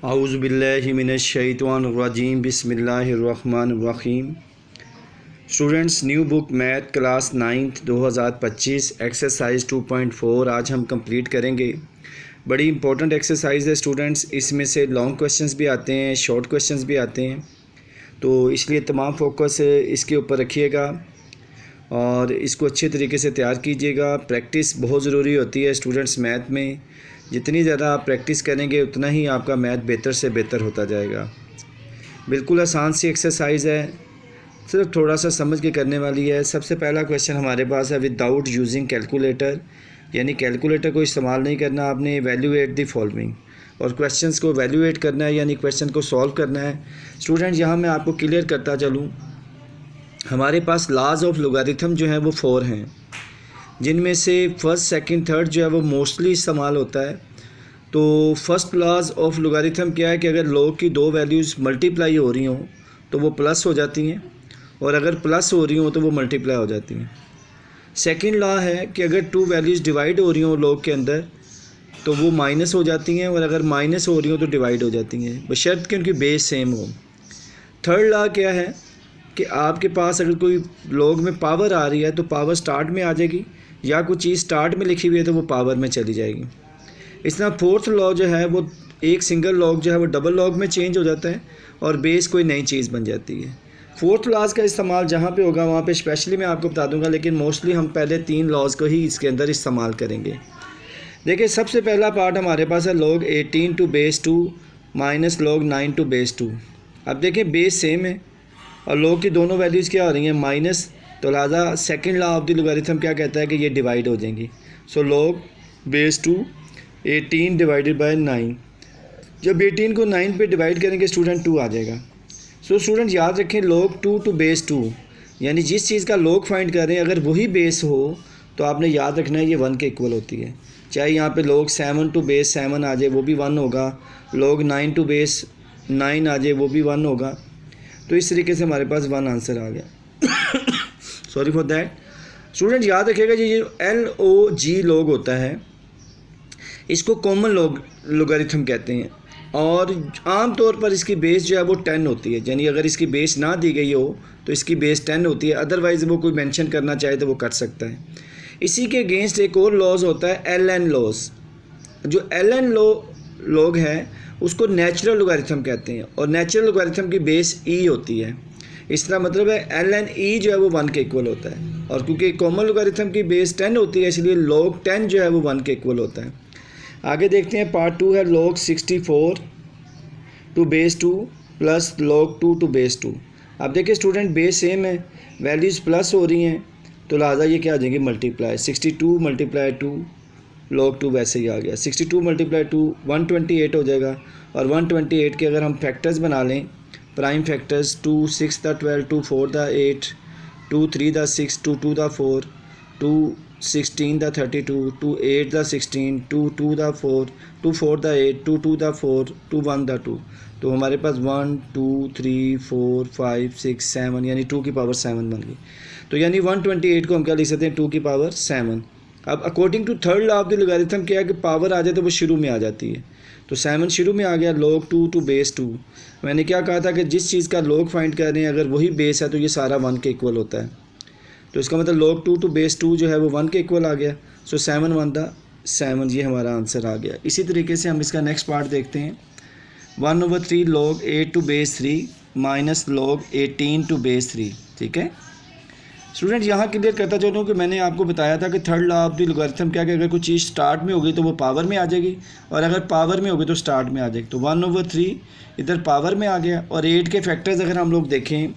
आऊज़ुबिल्लाहि मिनश्शैतानिर्रजीम बिस्मिल्लाहिर्रहमानिर्रहीम। Students, new book math class 9th 2025 exercise 2.4 आज हम कंप्लीट करेंगे। बड़ी इंपॉर्टेंट एक्सरसाइज है स्टूडेंट्स। इसमें से लॉन्ग क्वेश्चंस भी आते हैं, शॉर्ट क्वेश्चंस भी आते हैं, तो इसलिए तमाम फोकस इसके ऊपर रखिएगा और इसको अच्छे तरीके से तैयार कीजिएगा। प्रैक्टिस बहुत ज़रूरी होती है स्टूडेंट्स मैथ में। जितनी ज़्यादा आप प्रैक्टिस करेंगे उतना ही आपका मैथ बेहतर से बेहतर होता जाएगा। बिल्कुल आसान सी एक्सरसाइज है, सिर्फ थोड़ा सा समझ के करने वाली है। सबसे पहला क्वेश्चन हमारे पास है विदाउट यूजिंग कैलकुलेटर, यानी कैलकुलेटर को इस्तेमाल नहीं करना आपने। वैल्यूएट द फॉलोइंग, और क्वेश्चंस को वैल्यूएट करना है यानी क्वेश्चन को सॉल्व करना है। स्टूडेंट यहाँ मैं आपको क्लियर करता चलूँ, हमारे पास लाज ऑफ लोगारिथम जो है वो 4 हैं, जिनमें से फर्स्ट सेकंड थर्ड जो है वो मोस्टली इस्तेमाल होता है। तो फर्स्ट लाज ऑफ लोगारिथम क्या है कि अगर लॉग की दो वैल्यूज़ मल्टीप्लाई हो रही हों तो वो प्लस हो जाती हैं, और अगर प्लस हो रही हों तो वो मल्टीप्लाई हो जाती हैं। सेकंड लॉ है कि अगर टू वैल्यूज़ डिवाइड हो रही हों लॉग के अंदर तो वो माइनस हो जाती हैं, और अगर माइनस हो रही हो तो डिवाइड हो जाती हैं, बशर्त कि उनकी बेस सेम हो। थर्ड लॉ क्या है कि आपके पास अगर कोई लॉग में पावर आ रही है तो पावर स्टार्ट में आ जाएगी, या कोई चीज़ स्टार्ट में लिखी हुई है तो वो पावर में चली जाएगी। इस तरह फोर्थ लॉ जो है वो एक सिंगल लॉग जो है वो डबल लॉग में चेंज हो जाता है और बेस कोई नई चीज़ बन जाती है। फोर्थ लॉज का इस्तेमाल जहाँ पे होगा वहाँ पे स्पेशली मैं आपको बता दूंगा, लेकिन मोस्टली हम पहले 3 लॉज को ही इसके अंदर इस्तेमाल करेंगे। देखिए, सबसे पहला पार्ट हमारे पास है log 18 to base 2 minus log 9 to base 2। अब देखिए बेस सेम है और log की दोनों वैल्यूज़ क्या हो रही हैं, माइनस, तो लिहाजा second law of the logarithm क्या कहता है कि ये डिवाइड हो जाएंगी। सो log बेस 2 18 डिवाइडेड बाय 9, जब 18 को 9 पे डिवाइड करेंगे स्टूडेंट 2 आ जाएगा। सो स्टूडेंट याद रखें log 2 टू बेस 2, यानी जिस चीज़ का log फाइंड कर रहे हैं अगर वही बेस हो तो आपने याद रखना है ये 1 के इक्वल होती है। चाहे यहाँ पे log 7 टू बेस 7 आ जाए वो भी 1 होगा, log 9 टू बेस 9 आ जाए वो भी 1 होगा। तो इस तरीके से हमारे पास 1 आंसर आ गया। Sorry for that. स्टूडेंट याद रखिएगा ये जो LOG log होता है इसको कॉमन लोगारिथम कहते हैं, और आम तौर पर इसकी बेस जो है वो 10 होती है, यानी अगर इसकी बेस ना दी गई हो तो इसकी बेस 10 होती है। अदरवाइज़ वो कोई मेंशन करना चाहे तो वो कर सकता है। इसी के अगेंस्ट एक और लॉज होता है LN लॉज। जो LN लॉग है उसको नेचुरल लोगारिथम कहते हैं, और नेचुरल लोगारिथम की बेस E होती है। इस तरह मतलब है LNE जो है वो 1 के इक्वल होता है, और क्योंकि कॉमन लोगारिथम की बेस 10 होती है इसलिए log 10 जो है वो 1 के इक्वल होता है। आगे देखते हैं, पार्ट 2 है log 64 to base 2 plus log 2 to base 2। अब देखिए स्टूडेंट बेस सेम है, वैल्यूज़ प्लस हो रही हैं, तो लिहाजा ये क्या आ जाएंगे मल्टीप्लाई। 62 मल्टीप्लाई 2 log 2 वैसे ही आ गया। 62 मल्टीप्लाई 2 128 हो जाएगा, और 128 के अगर हम फैक्टर्स बना लें, prime factors 2 6 the 12 2 4 the 8 2 3 the 6 2 2 the 4 2 16 the 32 2 8 the 16 2 2 the 4 2 4 the 8 2 2 the 4 2 1 the 2, तो हमारे पास 1 2 3 4 5 6 7 यानी 2 की पावर 7 बन गई। तो यानी 128 को हम क्या लिख सकते हैं 2 की पावर 7। अब according to third law of the logarithm क्या है कि पावर आ जाए तो वो शुरू में आ जाती है, तो 7 शुरू में आ गया। log 2 टू बेस 2, मैंने क्या कहा था कि जिस चीज़ का log फाइंड कर रहे हैं अगर वही बेस है तो ये सारा 1 के इक्वल होता है, तो इसका मतलब log 2 टू बेस 2 जो है वो 1 के इक्वल आ गया। सो 7 1 द 7, ये हमारा आंसर आ गया। इसी तरीके से हम इसका नेक्स्ट पार्ट देखते हैं, 1/3 log 8 to base 3 minus log 18 to base 3। ठीक है स्टूडेंट, यहाँ क्लियर करता चलूँ कि मैंने आपको बताया था कि third law of the logarithm क्या कि अगर कोई चीज़ स्टार्ट में होगी तो वो पावर में आ जाएगी, और अगर पावर में होगी तो स्टार्ट में आ जाएगी। तो 1/3 इधर पावर में आ गया, और 8 के फैक्टर्स अगर हम लोग देखें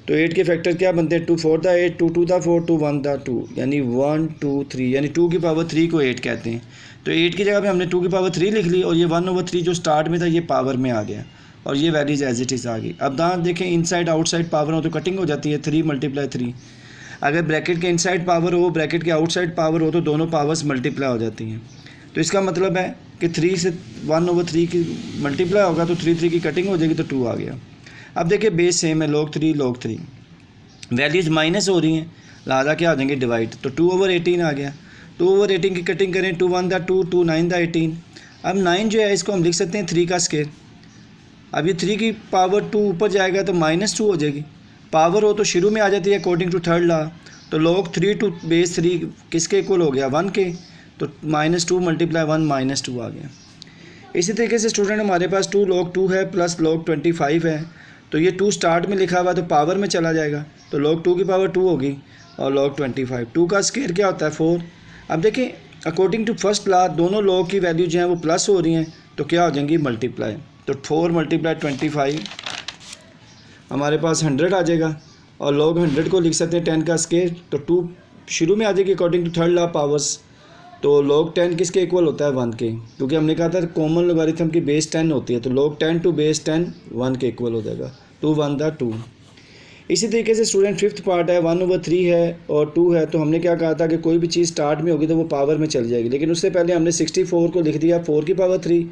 तो 8 के फैक्टर क्या बनते हैं, 2 4 द 8 2 2 द 4 2 1 द 2, यानी 1 2 3, यानी 2 की पावर 3 को 8 कहते हैं। तो 8 की जगह पे हमने 2 की पावर 3 लिख ली, और ये 1/3 जो स्टार्ट में था ये पावर में आ गया, और ये वैल्यूज एज इट इज़ आ गई। अब दांत देखें, इनसाइड आउटसाइड पावर हो तो कटिंग हो जाती है, 3 मल्टीप्लाई 3। अगर ब्रैकेट के इनसाइड पावर हो ब्रैकेट के आउटसाइड पावर हो तो दोनों पावर्स मल्टीप्लाई हो जाती हैं। तो इसका मतलब है कि 3 से 1/3 की मल्टीप्लाई होगा तो 3 3 की कटिंग हो जाएगी, तो 2 आ गया। अब देखिए बेस सेम है, log 3 वैल्यूज़ माइनस हो रही हैं, लिहाजा क्या आ जाएंगे डिवाइड, तो 2/18 आ गया। 2/18 की कटिंग करें, 2 1 द 2 2 9 द 18। अब 9 जो है इसको हम लिख सकते हैं 3 का स्केयर। अब ये 3 की पावर 2 ऊपर जाएगा तो -2 हो जाएगी। पावर हो तो शुरू में आ जाती है अकॉर्डिंग टू थर्ड लॉ। तो log 3 टू बेस 3 किसके इक्वल हो गया 1 के, तो -2 × 1 -2 आ गया। इसी तरीके से स्टूडेंट हमारे पास 2 log 2 है प्लस log 25 है, तो ये 2 स्टार्ट में लिखा हुआ तो पावर में चला जाएगा, तो log 2 की पावर 2 होगी और log 25। 2 का स्केयर क्या होता है 4। अब देखें अकॉर्डिंग टू फर्स्ट लॉ दोनों log की वैल्यू जो हैं वो प्लस हो रही हैं, तो क्या हो जाएंगी मल्टीप्लाई। तो 4 × 25 हमारे पास 100 आ जाएगा और log 100 को लिख सकते हैं 10 का स्केयर, तो 2 शुरू में आ जाएगी according to third law powers. तो log 10 किसके इक्वल होता है 1 के, क्योंकि हमने कहा था कॉमन लोगारिथम की बेस 10 होती है, तो log 10 टू बेस 10 1 के इक्वल हो जाएगा। 2 1 दा 2। इसी तरीके से स्टूडेंट फिफ्थ पार्ट है 1/3 है और 2 है, तो हमने क्या कहा था कि कोई भी चीज़ स्टार्ट में होगी तो वो पावर में चली जाएगी, लेकिन उससे पहले हमने 64 को लिख दिया 4 की पावर 3,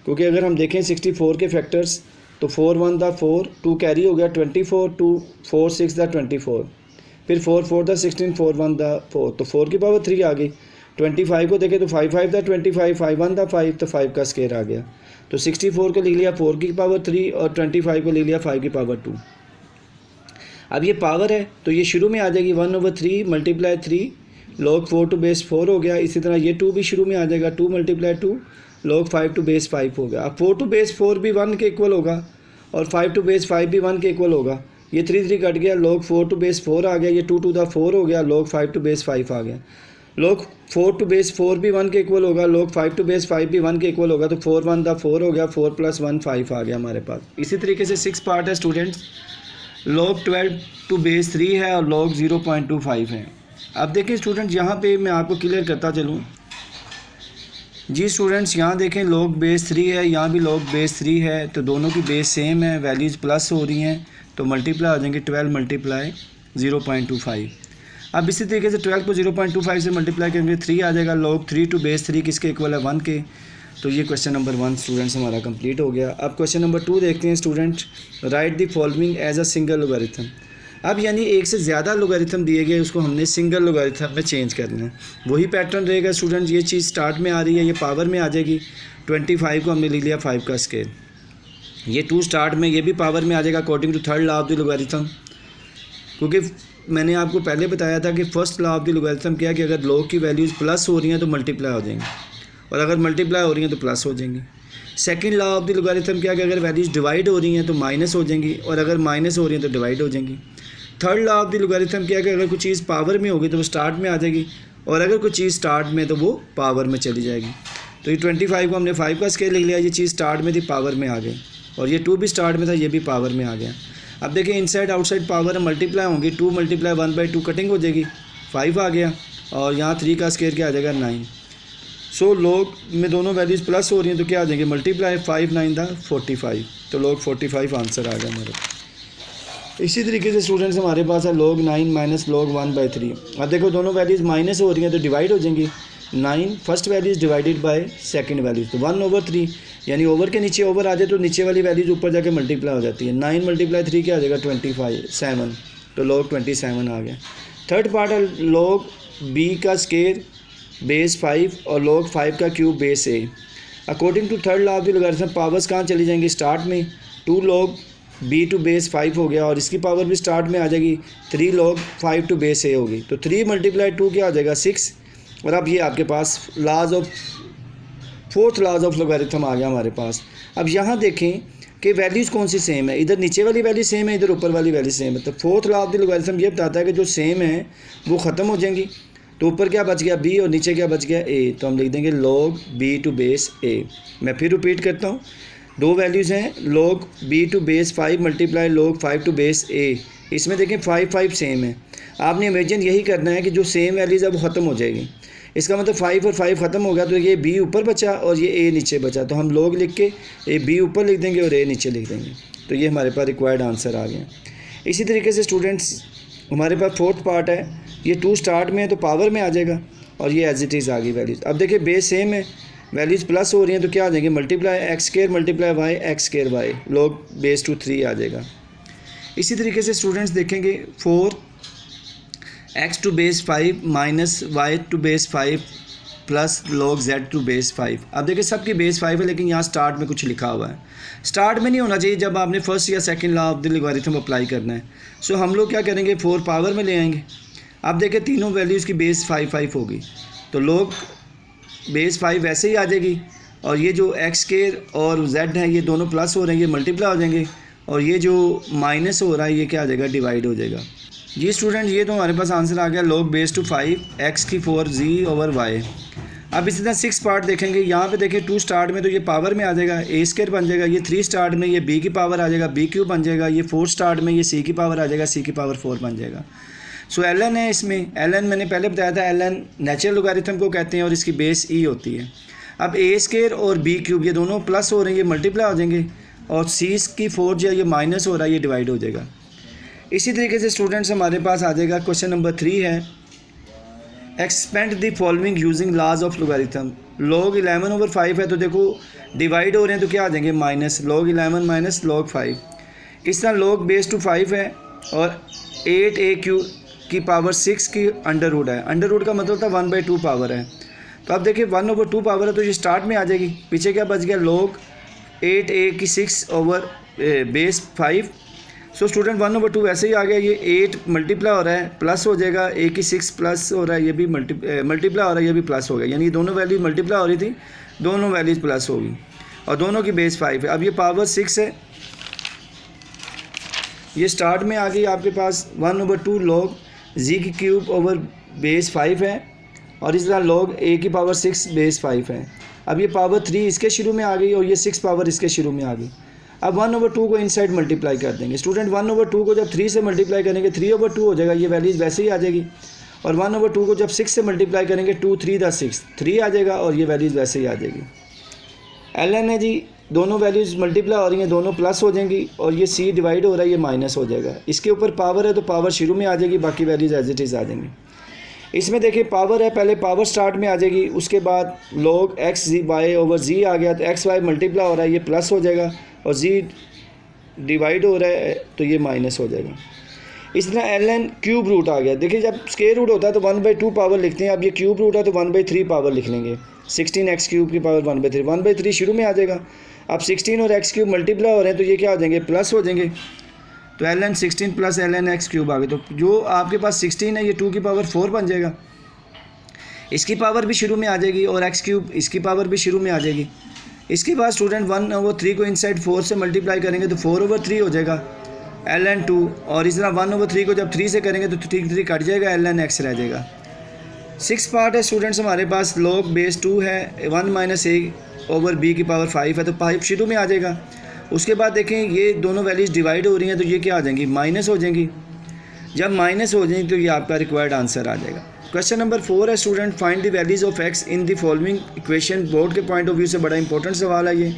क्योंकि अगर हम देखें 64 के फैक्टर्स तो 4 1 दा 4, 2 कैरी हो गया 24, 2 4 6 दा 24, फिर 4 4 दा 16, 4 1 दा 4, तो 4 की पावर 3 आ गई। 25 को देखें तो 5 5 दा 25, 5 1 दा 5, तो 5 का स्केयर आ गया। तो 64 को लिख लिया 4 की पावर 3 और 25 को लिख लिया 5 की पावर 2। अब ये पावर है तो ये शुरू में आ जाएगी 1/3 × 3 log 4 टू बेस 4 हो गया। इसी तरह ये 2 भी शुरू में आ जाएगा 2 × 2 log 5 टू बेस 5 हो गया। अब 4 टू बेस 4 भी 1 के इक्वल होगा और 5 टू बेस 5 भी 1 के इक्वल होगा। ये 3 3 कट गया, log 4 टू बेस 4 आ गया, ये 2 2 दा 4 हो गया, log 5 टू बेस 5 आ गया। log 4 टू बेस 4 भी 1 के इक्वल होगा, log 5 टू बेस 5 भी 1 के इक्वल होगा, तो 4 1 दा 4 हो गया, 4 + 1 5 आ गया हमारे पास। इसी तरीके से 6 पार्ट है स्टूडेंट्स, log 12 टू बेस 3 है और log 0.25 है। अब देखिए स्टूडेंट्स यहाँ पे मैं आपको क्लियर करता चलूँ जी। स्टूडेंट्स यहाँ देखें log बेस 3 है, यहाँ भी log बेस 3 है, तो दोनों की बेस सेम है, वैल्यूज़ प्लस हो रही हैं, तो मल्टीप्लाई हो जाएंगे 12 × 0.25। अब इसी तरीके से 12 को 0.25 से मल्टीप्लाई करेंगे 3 आ जाएगा। log 3 टू बेस 3 किसके इक्वल है 1 के। तो ये क्वेश्चन नंबर 1 स्टूडेंट्स हमारा कंप्लीट हो गया। अब क्वेश्चन नंबर 2 देखते हैं student. Write the following as a single logarithm. अब यानी एक से ज़्यादा लोगारिथम दिए गए, उसको हमने सिंगल लोगारिथम में चेंज करना है। वही पैटर्न रहेगा स्टूडेंट, ये चीज़ स्टार्ट में आ रही है, ये पावर में आ जाएगी। 25 को हमने लिख लिया 5 का स्केयर, ये 2 स्टार्ट में, ये भी पावर में आ जाएगा according to third law of the logarithm, क्योंकि मैंने आपको पहले बताया था कि first law of the logarithm क्या है कि अगर log की वैल्यूज़ प्लस हो रही हैं तो मल्टीप्लाई हो जाएंगी, और अगर मल्टीप्लाई हो रही हैं तो प्लस हो जाएंगी। Second law of the logarithm क्या है कि अगर वैल्यूज़ डिवाइड हो रही हैं तो माइनस हो जाएंगी, और अगर माइनस हो रही हैं तो डिवाइड हो जाएंगी। Third law of the logarithm क्या है कि अगर कोई चीज़ पावर में होगी तो वो स्टार्ट में आ जाएगी, और अगर कोई चीज़ स्टार्ट में तो वो पावर में चली जाएगी। तो ये 25 को हमने 5 का स्केयर लिख लिया, ये चीज़ स्टार्ट में थी पावर में आ गई, और ये 2 भी स्टार्ट में था, ये भी पावर में आ गया। अब देखिए इनसाइड आउटसाइड पावर मल्टीप्लाई होंगी, 2 × 1/2 कटिंग हो जाएगी, 5 आ गया, और यहाँ 3 का स्केयर क्या आ जाएगा 9। सो log में दोनों वैल्यूज़ प्लस हो रही हैं तो क्या आ जाएंगे मल्टीप्लाई, 5 9 दा 45, तो log 45 आंसर आ गया हमारे। इसी तरीके से स्टूडेंट्स हमारे पास है log 9 - log 1/3। अब देखो दोनों वैल्यूज़ माइनस हो रही हैं तो डिवाइड हो जाएंगी। 9 first values divided by second values, तो 1/3, यानी ओवर के नीचे ओवर आ जाए तो नीचे वाली वैल्यूज़ ऊपर जाके मल्टीप्लाई हो जाती है। 9 × 3 क्या आ जाएगा 25 7, तो log 27 आ गया। थर्ड पार्ट है log b का स्केयर बेस 5 और log 5 का cube base a। According to third law of the logarithm powers कहाँ चली जाएंगी स्टार्ट में, 2 log b टू बेस 5 हो गया, और इसकी पावर भी स्टार्ट में आ जाएगी, 3 log 5 टू बेस a होगी, तो 3 × 2 क्या आ जाएगा 6। और अब ये आपके पास laws of fourth laws of logarithm आ गया हमारे पास। अब यहाँ देखें कि वैल्यूज़ कौन सी सेम है, इधर नीचे वाली वैल्यू सेम है, इधर ऊपर वाली वैल्यू सेम है। तो fourth law of the logarithm ये बताता है कि जो सेम है वो ख़त्म हो जाएंगी, तो ऊपर क्या बच गया b और नीचे क्या बच गया a, तो हम लिख देंगे log b to base a। मैं फिर रिपीट करता हूँ, दो वैल्यूज़ हैं, log b to base 5 × log 5 to base a। इसमें देखें 5 5 सेम है, आपने इमेजिन यही करना है कि जो सेम वैल्यूज़ है वो ख़त्म हो जाएगी। इसका मतलब 5 और 5 ख़त्म हो गया, तो ये b ऊपर बचा और ये a नीचे बचा, तो हम log लिख के b ऊपर लिख देंगे और a नीचे लिख देंगे, तो ये हमारे पास रिक्वायर्ड आंसर आ गया। इसी तरीके से स्टूडेंट्स हमारे पास फोर्थ पार्ट है, ये 2 स्टार्ट में है तो पावर में आ जाएगा, और ये एज इट इज़ आ गई वैल्यूज़। अब देखिए बेस सेम है, वैल्यूज़ प्लस हो रही हैं तो क्या आ जाएंगे multiply x² × y x² y, log base 2 3 आ जाएगा। इसी तरीके से स्टूडेंट्स देखेंगे 4 x to base 5 - y to base 5 plus log z to base 5। अब देखिए सबकी बेस 5 है, लेकिन यहाँ स्टार्ट में कुछ लिखा हुआ है। स्टार्ट में नहीं होना चाहिए जब आपने फर्स्ट या second law of the logarithm apply करना है। सो हम लोग क्या करेंगे, 4 पावर में ले आएंगे। अब देखिए तीनों वैल्यूज़ की बेस 5 होगी, तो log बेस 5 वैसे ही आ जाएगी, और ये जो एक्स स्क्वायर और z है ये दोनों प्लस हो रहे हैं, ये मल्टीप्लाई हो जाएंगे, और ये जो माइनस हो रहा है ये क्या आ जाएगा, डिवाइड हो जाएगा। जी स्टूडेंट, ये तो हमारे पास आंसर आ गया log बेस टू 5 एक्स की 4 जी ओवर वाई। अब इसी तरह 6 पार्ट देखेंगे। यहाँ पे देखिए 2 स्टार्ट में तो ये पावर में आ जाएगा, ए स्क्वायर बन जाएगा। ये 3 स्टार्ट में ये बी की पावर आ जाएगा, बी क्यूब बन जाएगा। ये 4 स्टार्ट में ये सी की पावर आ जाएगा, सी की पावर 4 बन जाएगा। सो एल एन है इसमें। एल एन मैंने पहले बताया था, एल एन नेचुरल लॉगरिथम को कहते हैं और इसकी बेस ई होती है। अब ए स्क्वायर और बी क्यूब ये दोनों प्लस हो रहे हैं, ये मल्टीप्लाई हो जाएंगे, और सी की 4 जो ये माइनस हो रहा है ये डिवाइड हो जाएगा। इसी तरीके से स्टूडेंट्स हमारे पास आ जाएगा क्वेश्चन नंबर 3 है, expand the following using laws of logarithm. log 11 over 5 है, तो देखो डिवाइड हो रहे हैं तो क्या आ जाएंगे, माइनस log 11 माइनस log 5। इस तरह log बेस टू 5 है, और 8a³ की पावर 6 की अंडर रूट है। अंडर रूट का मतलब था 1/2 पावर है। तो अब देखिए 1/2 पावर है, तो ये स्टार्ट में आ जाएगी। पीछे क्या बच गया, log 8a की 6 ओवर बेस 5। सो स्टूडेंट 1/2 वैसे ही आ गया। ये 8 मल्टीप्लाई हो रहा है, प्लस हो जाएगा, ए की 6 प्लस हो रहा है, ये भी मल्टीप्लाई हो रहा है, ये भी प्लस हो गया। यानी दोनों वैल्यूज मल्टीप्लाई हो रही थी, दोनों वैल्यूज प्लस होगी, और दोनों की बेस 5 है। अब ये पावर 6 है, ये स्टार्ट में आ गई आपके पास। 1/2 log जी की क्यूब ओवर बेस 5 है, और इस तरह log ए की पावर 6 बेस 5 है। अब ये पावर 3 इसके शुरू में आ गई, और ये 6 पावर इसके शुरू में आ गई। अब 1/2 को इनसाइड मल्टीप्लाई कर देंगे। स्टूडेंट 1/2 को जब 3 से मल्टीप्लाई करेंगे 3/2 हो जाएगा, ये वैल्यूज़ वैसे ही आ जाएगी। और 1/2 को जब 6 से मल्टीप्लाई करेंगे 2 3 दा 6 3 आ जाएगा, और ये वैल्यूज़ वैसे ही आ जाएगी। एल एन है जी, दोनों वैल्यूज़ मल्टीप्लाई हो रही हैं, दोनों प्लस हो जाएंगी, और ये सी डिवाइड हो रहा है, ये माइनस हो जाएगा। इसके ऊपर पावर है तो पावर शुरू में आ जाएगी, बाकी वैल्यूज़ एज इट इज़ आ जाएंगी। इसमें देखिए पावर है, पहले पावर स्टार्ट में आ जाएगी, उसके बाद log एक्स जी वाई ओवर जी आ गया, तो एक्स वाई मल्टीप्लाई हो रहा है, ये प्लस हो जाएगा, और जी डिवाइड हो रहा है तो ये माइनस हो जाएगा। इस तरह एल एन क्यूब रूट आ गया। देखिए जब स्क्वायर रूट होता है तो 1/2 पावर लिखते हैं, अब ये क्यूब रूट है तो 1/3 पावर लिख लेंगे। 16x क्यूब की पावर 1/3 शुरू में आ जाएगा। अब 16 और x क्यूब मल्टीप्लाई हो रहे हैं तो ये क्या हो जाएंगे, प्लस हो जाएंगे। तो L N 16 plus L N X cube आ गए। तो जो आपके पास 16 है ये 2 की पावर 4 बन जाएगा, इसकी पावर भी शुरू में आ जाएगी, और एक्स क्यूब इसकी पावर भी शुरू में आ जाएगी। इसके बाद स्टूडेंट 1/3 को इनसाइड 4 से मल्टीप्लाई करेंगे तो 4/3 हो जाएगा एल एन 2, और इस तरह 1/3 को जब 3 से करेंगे तो 3 कट जाएगा, एल एन एक्स रह जाएगा। 6 पार्ट है स्टूडेंट्स हमारे पास। log बेस 2 है, 1 माइनस ए ओवर बी की पावर 5 है, तो 5 शुरू में आ जाएगा। उसके बाद देखें ये दोनों वैल्यूज़ डिवाइड हो रही हैं, तो ये क्या आ जाएंगी, माइनस हो जाएंगी। जब माइनस हो जाएंगी तो ये आपका रिक्वायर्ड आंसर आ जाएगा। क्वेश्चन नंबर 4 है student, find the values of x in the following equation. Board के पॉइंट ऑफ व्यू से बड़ा इंपॉर्टेंट सवाल है ये।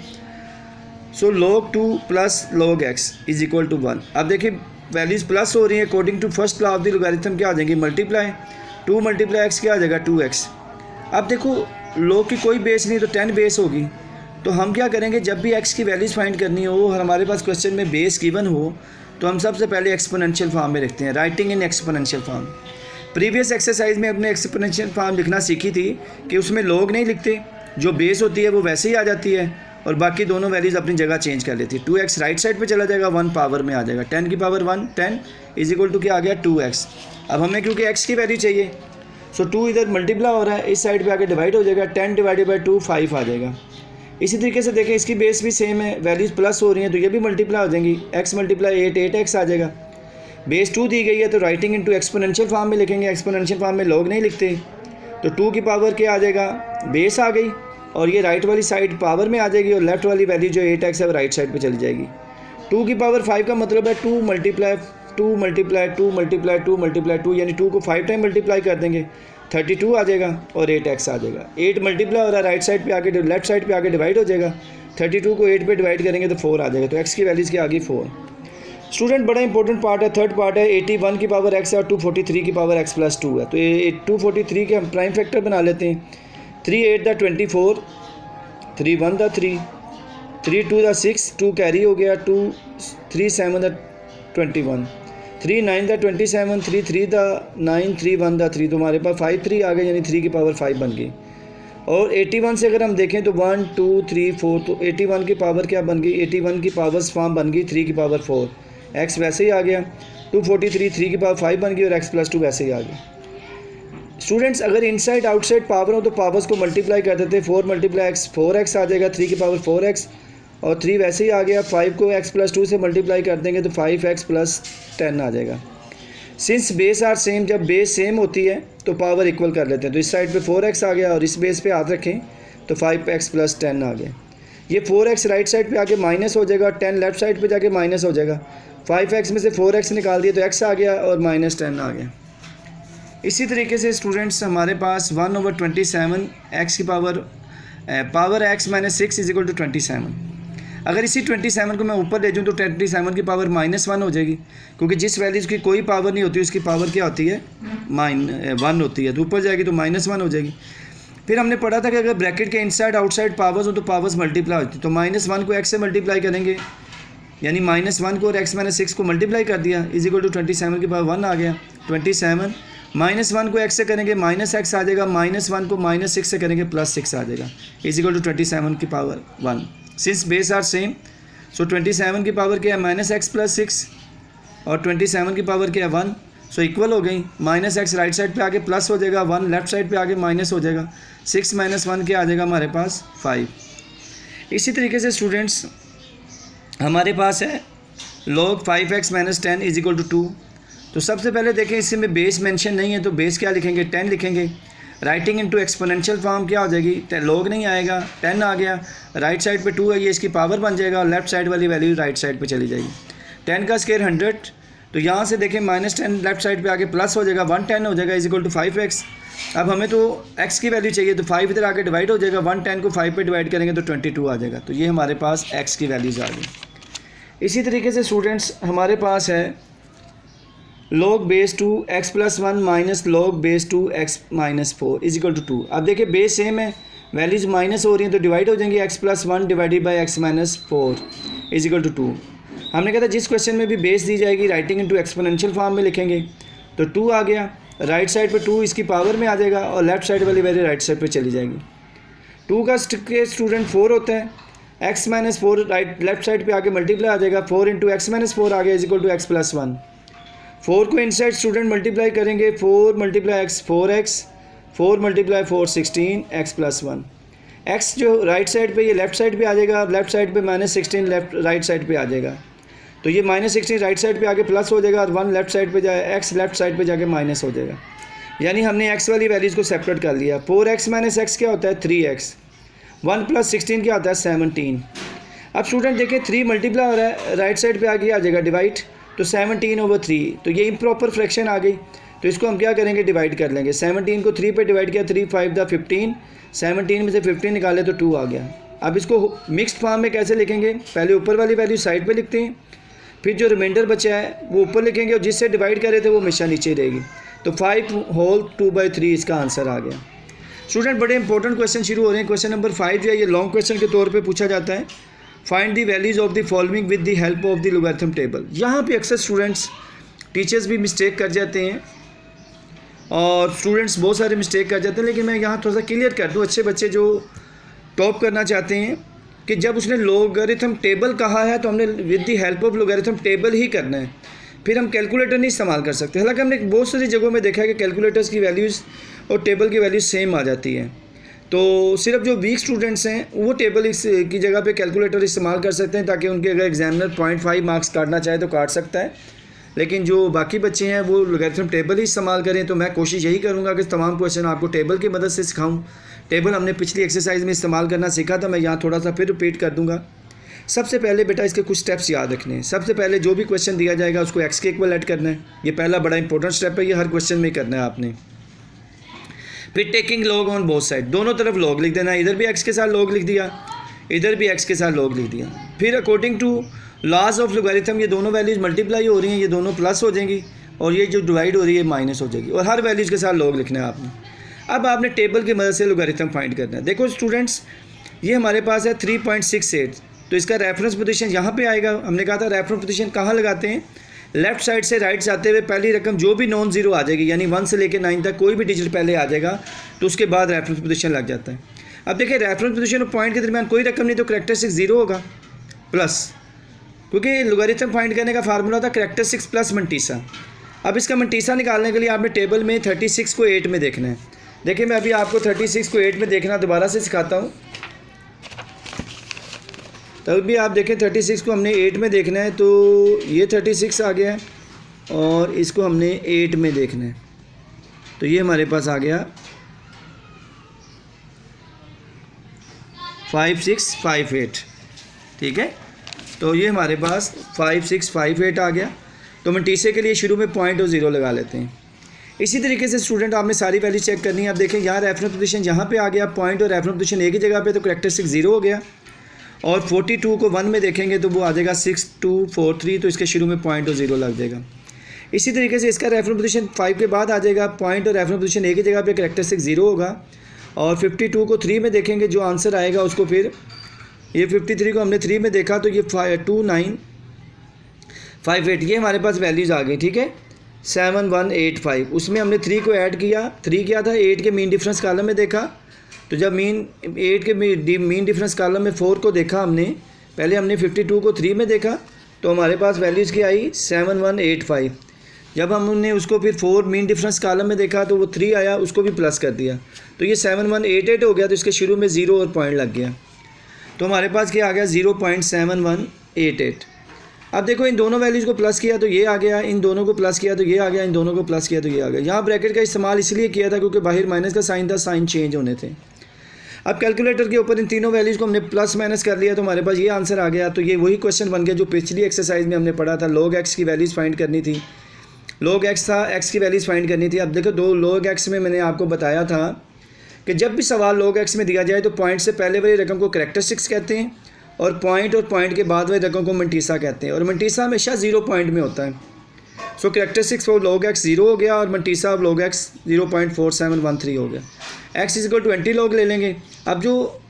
So log 2 plus log x is equal to 1। अब देखिए वैल्यूज़ प्लस हो रही हैं, according to first law of the logarithm क्या आ जाएंगी, मल्टीप्लाई। 2 मल्टीप्लाई एक्स क्या आ जाएगा, 2x। अब देखो log की कोई बेस नहीं तो 10 बेस होगी, तो हम क्या करेंगे, जब भी x की वैल्यूज़ फाइंड करनी हो, हमारे पास क्वेश्चन में बेस गिवन हो, तो हम सबसे पहले एक्सपोनेंशियल फॉर्म में लिखते हैं, writing in exponential form. Previous exercise में अपने एक्सपोनेंशियल फॉर्म लिखना सीखी थी कि उसमें log नहीं लिखते, जो बेस होती है वो वैसे ही आ जाती है, और बाकी दोनों वैल्यूज़ अपनी जगह चेंज कर लेती है। 2x राइट साइड पे चला जाएगा, 1 पावर में आ जाएगा, 10 की पावर 1 10 इज इक्वल टू क्या आ गया, 2x। अब हमें क्योंकि x की वैल्यू चाहिए, सो 2 इधर मल्टीप्लाई हो रहा है, इस साइड पे आके डिवाइड हो जाएगा, 10 डिवाइडेड बाई 2 5 आ जाएगा। इसी तरीके से देखें इसकी बेस भी सेम है, वैल्यूज़ प्लस हो रही हैं तो ये भी मल्टीप्लाई हो जाएंगी, x मल्टीप्लाई 8x आ जाएगा। बेस 2 दी गई है तो राइटिंग इनटू एक्सपोनेंशियल फॉर्म में लिखेंगे, एक्सपोनेंशियल फॉर्म में log नहीं लिखते, तो 2 की पावर क्या आ जाएगा, बेस आ गई, और ये राइट वाली साइड पावर में आ जाएगी, और लेफ्ट वाली वैल्यू जो 8x है वो राइट साइड पे चली जाएगी। 2 की पावर 5 का मतलब है 2 मल्टीप्लाई 2 मल्टीप्लाई 2 मल्टीप्लाई 2 मल्टीप्लाई 2, यानी 2 को 5 टाइम मल्टीप्लाई कर देंगे, 32 आ जाएगा, और 8x आ जाएगा। 8 मल्टीप्लाई हो रहा है, राइट साइड पे आके लेफ्ट साइड पे आके डिवाइड हो जाएगा, 32 को 8 पे डिवाइड करेंगे तो 4 आ जाएगा, तो x की वैल्यूज़ क्या आ गई 4। स्टूडेंट बड़ा इंपॉर्टेंट पार्ट है, थर्ड पार्ट है, 81 की पावर x है और 243 की पावर x प्लस 2 है, तो ये 243 के हम प्राइम फैक्टर बना लेते हैं। 3 8 दा 24, 3 1 दा 3, 3 2 दा 6, 2 कैरी हो गया, 2 3 7 दा 21, 3 9 दा 27, 3 3 दा 9, 3 1 दा 3, तो हमारे पास 5 3 आ गए, यानी 3 की पावर 5 बन गई। और 81 से अगर हम देखें तो 1 2 3 4, तो 81 की पावर क्या बन गई, 81 की पावर्स फॉर्म बन गई 3 की पावर 4, एक्स वैसे ही आ गया। 243 3 की पावर 5 बन गई और एक्स प्लस 2 वैसे ही आ गया। स्टूडेंट्स अगर इनसाइड आउटसाइड पावर हो तो पावर्स को मल्टीप्लाई कर देते हैं, 4 मल्टीप्लाई एक्स 4x आ जाएगा, 3 की पावर 4x और 3 वैसे ही आ गया। 5 को x प्लस 2 से मल्टीप्लाई कर देंगे तो 5x प्लस 10 आ जाएगा। सिंस बेस आर सेम, जब बेस सेम होती है तो पावर इक्वल कर लेते हैं, तो इस साइड पे 4x आ गया और इस बेस पे याद रखें तो 5x प्लस 10 आ गया। ये 4x राइट साइड पे आके माइनस हो जाएगा, 10 लेफ्ट साइड पे जाके माइनस हो जाएगा। 5x में से 4x निकाल दिया तो x आ गया और माइनस 10 आ गया। इसी तरीके से स्टूडेंट्स हमारे पास 1/27 x की power x minus 6 is equal to 27। अगर इसी 27 को मैं ऊपर ले जाऊँ तो 27 की पावर -1 हो जाएगी, क्योंकि जिस वैल्यूज़ की कोई पावर नहीं होती उसकी पावर क्या होती है, 1 होती है, तो ऊपर जाएगी तो -1 हो जाएगी। फिर हमने पढ़ा था कि अगर ब्रैकेट के इनसाइड आउटसाइड पावर्स हो तो पावर्स मल्टीप्लाई होती है, तो -1 को x से मल्टीप्लाई करेंगे, यानी -1 को और x माइनस 6 को मल्टीप्लाई कर दिया इज इक्वल टू 27 की पावर 1 आ गया। 27 -1 को x से करेंगे -x आ जाएगा, -1 को -6 से करेंगे +6 आ जाएगा इज इक्वल टू 27 की power 1। Since base are same so 27 की पावर क्या है -x प्लस 6 और 27 की पावर क्या है 1, सो इक्वल हो गई। -x राइट साइड पे आगे प्लस हो जाएगा, 1 लेफ्ट साइड पे आगे माइनस हो जाएगा, 6 - 1 क्या आ जाएगा हमारे पास 5। इसी तरीके से स्टूडेंट्स हमारे पास है log 5x - 10 is equal to 2। तो सबसे पहले देखें इसमें बेस मेंशन नहीं है तो बेस क्या लिखेंगे, 10 लिखेंगे। राइटिंग इनटू एक्सपोनेंशियल फॉर्म क्या हो जाएगी, log नहीं आएगा, 10 आ गया, राइट साइड पे 2 है, ये इसकी पावर बन जाएगा और लेफ्ट साइड वाली वैल्यू राइट साइड पे चली जाएगी। 10 का स्क्वायर 100, तो यहाँ से देखें -10 लेफ्ट साइड पे आगे प्लस हो जाएगा, 110 हो जाएगा इज इक्वल टू 5x। अब हमें तो x की वैल्यू चाहिए तो 5 इधर आके डिवाइड हो जाएगा, 110 को 5 पे डिवाइड करेंगे तो 22 आ जाएगा। तो ये हमारे पास x की वैल्यूज़ आ गई। इसी तरीके से स्टूडेंट्स हमारे पास है log base 2 x plus 1 minus log base 2 x minus 4 is equal to 2। अब देखिए बेस सेम है, वैल्यूज़ माइनस हो रही हैं तो डिवाइड हो जाएंगे, x plus 1 divided by x minus 4 is equal to 2। हमने कहा था जिस क्वेश्चन में भी बेस दी जाएगी राइटिंग इनटू एक्सपोनेंशियल फॉर्म में लिखेंगे, तो 2 आ गया, राइट साइड पे 2 इसकी पावर में आ जाएगा और लेफ्ट साइड वाली वैल्यू राइट साइड पे चली जाएगी। 2 का स्टूडेंट 4 होता है, x minus 4 right left side पे आके मल्टीप्लाई आ जाएगा, 4 इंटू एक्स माइनस 4 आ गया is equal to x plus 1। 4 को इनसाइड स्टूडेंट मल्टीप्लाई करेंगे, 4 multiply x 4x, 4 multiply 4 16 x plus 1। x जो राइट साइड पे ये लेफ्ट साइड पे आ जाएगा, लेफ्ट साइड पे -16 लेफ्ट राइट साइड पे आ जाएगा, तो ये -16 राइट साइड पे आके प्लस हो जाएगा और 1 लेफ्ट साइड पे जाए, x लेफ्ट साइड पे जाके माइनस हो जाएगा, यानी हमने x वाली वैल्यूज़ को सेपरेट कर लिया। 4x माइनस x क्या होता है 3x, 1 प्लस 16 क्या होता है 17। अब स्टूडेंट देखें 3 मल्टीप्लाई हो रहा है, राइट साइड पे आगे आ जाएगा डिवाइड, तो 17/3, तो ये इम्प्रॉपर फ्रैक्शन आ गई, तो इसको हम क्या करेंगे डिवाइड कर लेंगे। 17 को 3 पे डिवाइड किया, 3 5 दा 15, 17 में से 15 निकाले तो 2 आ गया। अब इसको मिक्स्ड फॉर्म में कैसे लिखेंगे, पहले ऊपर वाली वैल्यू साइड पे लिखते हैं, फिर जो रिमाइंडर बचा है वो ऊपर लिखेंगे और जिससे डिवाइड कर रहे थे वो हमेशा नीचे रहेगी, तो 5 होल 2/3 इसका आंसर आ गया। स्टूडेंट बड़े इंपॉर्टेंट क्वेश्चन शुरू हो रहे हैं। क्वेश्चन नंबर 5 जो है ये लॉन्ग क्वेश्चन के तौर पे पूछा जाता है। Find the values of the following with the help of the logarithm table. यहाँ पे अक्सर स्टूडेंट्स टीचर्स भी मिस्टेक कर जाते हैं और स्टूडेंट्स बहुत सारे मिस्टेक कर जाते हैं, लेकिन मैं यहाँ थोड़ा सा क्लियर कर दूँ, अच्छे बच्चे जो टॉप करना चाहते हैं कि जब उसने लोगरिथम टेबल कहा है तो हमने with the help of logarithm table ही करना है, फिर हम कैलकुलेटर नहीं इस्तेमाल कर सकते। हालांकि हमने बहुत सारी जगहों में देखा है कि कैलकुलेटर्स की वैल्यूज़ और टेबल की वैल्यूज़ सेम आ जाती है, तो सिर्फ जो वीक स्टूडेंट्स हैं वो टेबल की जगह पे कैलकुलेटर इस्तेमाल कर सकते हैं, ताकि उनके अगर एग्जामिनर 0.5 मार्क्स काटना चाहे तो काट सकता है, लेकिन जो बाकी बच्चे हैं वो लोगरिथम टेबल ही इस्तेमाल करें। तो मैं कोशिश यही करूँगा कि तमाम क्वेश्चन आपको टेबल की मदद से सिखाऊँ। टेबल हमने पिछली एक्सरसाइज में इस्तेमाल करना सीखा था, मैं यहाँ थोड़ा सा फिर रिपीट कर दूँगा। सबसे पहले बेटा इसके कुछ स्टेप्स याद रखने हैं। सबसे पहले जो भी क्वेश्चन दिया जाएगा उसको एक्स के इक्वल ऐड करना है, ये पहला बड़ा इंपॉर्टेंट स्टेप है, ये हर क्वेश्चन में करना है आपने। फिर taking log on both side, दोनों तरफ लॉग लिख देना, इधर भी एक्स के साथ लॉग लिख दिया, इधर भी एक्स के साथ लॉग लिख दिया। फिर according to laws of logarithm ये दोनों वैल्यूज़ मल्टीप्लाई हो रही हैं, ये दोनों प्लस हो जाएंगी और ये जो डिवाइड हो रही है माइनस हो जाएगी, और हर वैल्यूज़ के साथ लॉग लिखना है आपने। अब आपने टेबल की मदद से लोगरिथम फाइंड करना है। देखो स्टूडेंट्स ये हमारे पास है 3.68, तो इसका रेफरेंस पोजीशन यहाँ पे आएगा। हमने कहा था रेफरेंस पोजीशन कहाँ लगाते हैं, लेफ़्ट साइड से राइट से आते हुए पहली रकम जो भी नॉन ज़ीरो आ जाएगी, यानी 1 से लेकर 9 तक कोई भी डिजिट पहले आ जाएगा तो उसके बाद रेफरेंस पोजीशन लग जाता है। अब देखिए रेफरेंस पोजीशन और पॉइंट के दरमियान कोई रकम नहीं तो करैक्टरिस्टिक ज़ीरो होगा प्लस, क्योंकि लोगारिथम फाइंड करने का फार्मूला था करैक्टरिस्टिक्स प्लस मंटीसा। अब इसका मंटीसा निकालने के लिए आपने टेबल में 36 को 8 में देखना है। देखिए मैं अभी आपको 36 को 8 में देखना दोबारा से सिखाता हूँ, तब भी आप देखें 36 को हमने 8 में देखना है, तो ये 36 आ गया है और इसको हमने 8 में देखना है, तो ये हमारे पास आ गया 5658। ठीक है, तो ये हमारे पास 5658 आ गया। तो मंटीसे के लिए शुरू में पॉइंट और ज़ीरो लगा लेते हैं। इसी तरीके से स्टूडेंट आपने सारी वैल्यू चेक करनी है। आप देखें यहाँ रेफरेंस पोजीशन यहाँ पे आ गया, पॉइंट और रेफरेंस पोजीशन एक ही जगह पे, तो करैक्टरिस्टिक ज़ीरो हो गया। और 42 को 1 में देखेंगे तो वो आ जाएगा 6243, तो इसके शुरू में पॉइंट और ज़ीरो लग जाएगा। इसी तरीके से इसका रेफरेंस पोजीशन 5 के बाद आ जाएगा, पॉइंट और रेफरेंस पोजीशन एक ही जगह पे, करैक्टरिस्टिक ज़ीरो होगा। और 52 को 3 में देखेंगे, जो आंसर आएगा उसको फिर ये 53 को हमने 3 में देखा तो ये 2958, ये हमारे पास वैल्यूज़ आ गई। ठीक है, 7185, उसमें हमने 3 को ऐड किया, 3 क्या था 8 के मीन डिफरेंस कॉलम में देखा, तो जब 8 के मीन डिफरेंस कॉलम में 4 को देखा हमने, पहले हमने 52 को 3 में देखा तो हमारे पास वैल्यूज़ की आई 7185। जब हमने उसको फिर 4 मीन डिफरेंस कॉलम में देखा तो वो 3 आया, उसको भी प्लस कर दिया तो ये 7188 हो गया। तो इसके शुरू में ज़ीरो और पॉइंट लग गया, तो हमारे पास क्या आ गया 0.7188। अब देखो इन दोनों वैल्यूज़ को प्लस किया तो ये आ गया, इन दोनों को प्लस किया तो ये आ गया, इन दोनों को प्लस किया तो ये आ गया। यहाँ ब्रैकेट का इस्तेमाल इसलिए किया था क्योंकि बाहर माइनस का साइन था, साइन चेंज होने थे। अब कैलकुलेटर के ऊपर इन तीनों वैल्यूज़ को हमने प्लस माइनस कर लिया तो हमारे पास ये आंसर आ गया। तो ये वही क्वेश्चन बन गया जो पिछली एक्सरसाइज में हमने पढ़ा था, log x की वैल्यूज़ फाइंड करनी थी। log x था, x की वैल्यूज़ फाइंड करनी थी। अब देखो log x में मैंने आपको बताया था कि जब भी सवाल log x में दिया जाए तो पॉइंट से पहले वाली रकम को करैक्टरिस्टिक्स कहते हैं और पॉइंट के बाद वाली रकम को मंटीसा कहते हैं, और मंटीसा हमेशा 0 पॉइंट में होता है। सो करैक्टरिस्टिक्स फॉर log x 0 हो गया और मंटीसा ऑफ log x 0.4713 हो गया। x = 20 log ले लेंगे। अब जो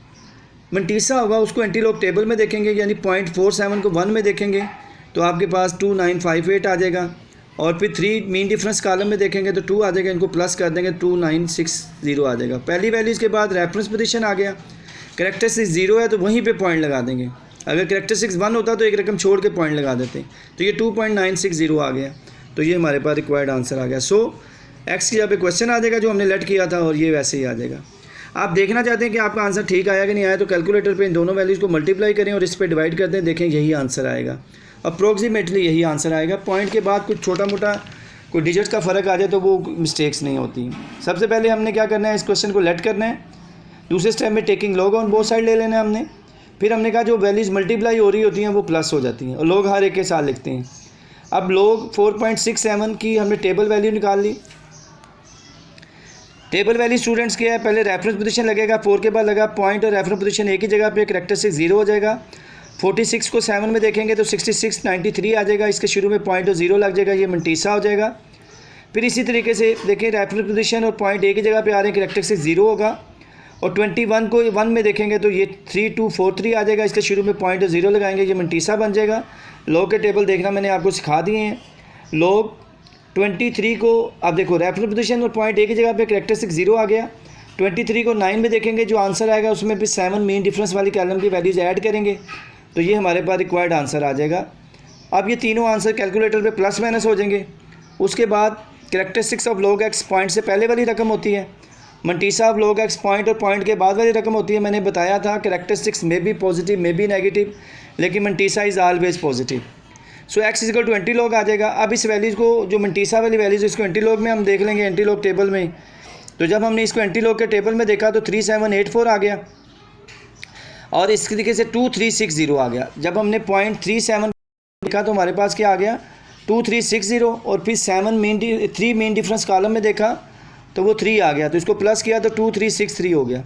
मंटीसा होगा उसको एंटीलॉग टेबल में देखेंगे, यानी 0.47 को 1 में देखेंगे तो आपके पास 2958 आ जाएगा। और फिर 3 मीन डिफरेंस कॉलम में देखेंगे तो 2 आ जाएगा, इनको प्लस कर देंगे 2960 आ जाएगा। पहली वैल्यूज़ के बाद रेफरेंस पोजीशन आ गया, करैक्टरिस्टिक्स 0 है तो वहीं पे पॉइंट लगा देंगे। अगर करैक्टरिस्टिक्स 1 होता तो एक रकम छोड़ के पॉइंट लगा देते, तो ये 2960 आ गया, तो ये हमारे पास रिक्वायर्ड आंसर आ गया। सो एक्स की जगह पे क्वेश्चन आ जाएगा जो हमने लेट किया था और ये वैसे ही आ जाएगा। आप देखना चाहते हैं कि आपका आंसर ठीक आया कि नहीं आया, तो कैलकुलेटर पे इन दोनों वैल्यूज़ को मल्टीप्लाई करें और इस पर डिवाइड कर दें, देखें यही आंसर आएगा, अप्रोक्सीमेटली यही आंसर आएगा। पॉइंट के बाद कुछ छोटा मोटा कोई डिजिट्स का फ़र्क आ जाए तो वो मिस्टेक्स नहीं होती। सबसे पहले हमने क्या करना है, इस क्वेश्चन को लेट करना है। दूसरे स्टेप में taking log on both side ले लेना है हमने। फिर हमने कहा जो वैल्यूज़ मल्टीप्लाई हो रही होती हैं वो प्लस हो जाती हैं और लोग हर एक के साथ लिखते हैं। अब लोग 4.67 की हमने टेबल वैल्यू निकाल ली। टेबल वैल्यू स्टूडेंट्स क्या है, पहले रेफरेंस पोजीशन लगेगा, 4 के बाद लगा पॉइंट और रेफरेंस पोजीशन एक ही जगह पे, करैक्टरिस्टिक 0 हो जाएगा। 46 को 7 में देखेंगे तो 6693 आ जाएगा, इसके शुरू में पॉइंट और 0 लग जाएगा, ये मंटीसा हो जाएगा। फिर इसी तरीके से देखें रेफरेंस पोजीशन और पॉइंट एक ही जगह पे आ रहे हैं, करैक्टरिस्टिक 0 होगा। और 21 को 1 में देखेंगे तो ये 3243 आ जाएगा, इसके शुरू में पॉइंट और 0 लगाएंगे, ये मंटीसा बन जाएगा। लॉग के टेबल देखना मैंने आपको सिखा दिए हैं। लॉग 23 को अब देखो रेफरेंस पोजीशन और पॉइंट एक ही जगह पे, करैक्टरिस्टिक 0 आ गया। 23 को 9 में देखेंगे, जो आंसर आएगा उसमें भी 7 मीन डिफरेंस वाली कॉलम की वैल्यूज़ ऐड करेंगे, तो ये हमारे पास रिक्वायर्ड आंसर आ जाएगा। अब ये तीनों आंसर कैलकुलेटर पे प्लस माइनस हो जाएंगे। उसके बाद characteristics of log x point से पहले वाली रकम होती है, मंटीसा ऑफ log x पॉइंट और पॉइंट के बाद वाली रकम होती है। मैंने बताया था करैक्टरिस्टिक्स में भी पॉजिटिव में भी नेगेटिव, लेकिन mantissa is always positive. So x = 20 log आ जाएगा। अब इस वैल्यूज़ को जो मंटीसा वाली वैल्यूज़ इसको एंटीलॉग में हम देख लेंगे, एंटीलॉग टेबल में। तो जब हमने इसको एंटीलॉग के टेबल में देखा तो 3784 आ गया और इस तरीके से 2360 आ गया। जब हमने 0.37 देखा तो हमारे पास क्या आ गया 2360, और फिर 3 मीन डिफरेंस कॉलम में देखा तो वो 3 आ गया, तो इसको प्लस किया तो 2363 हो गया।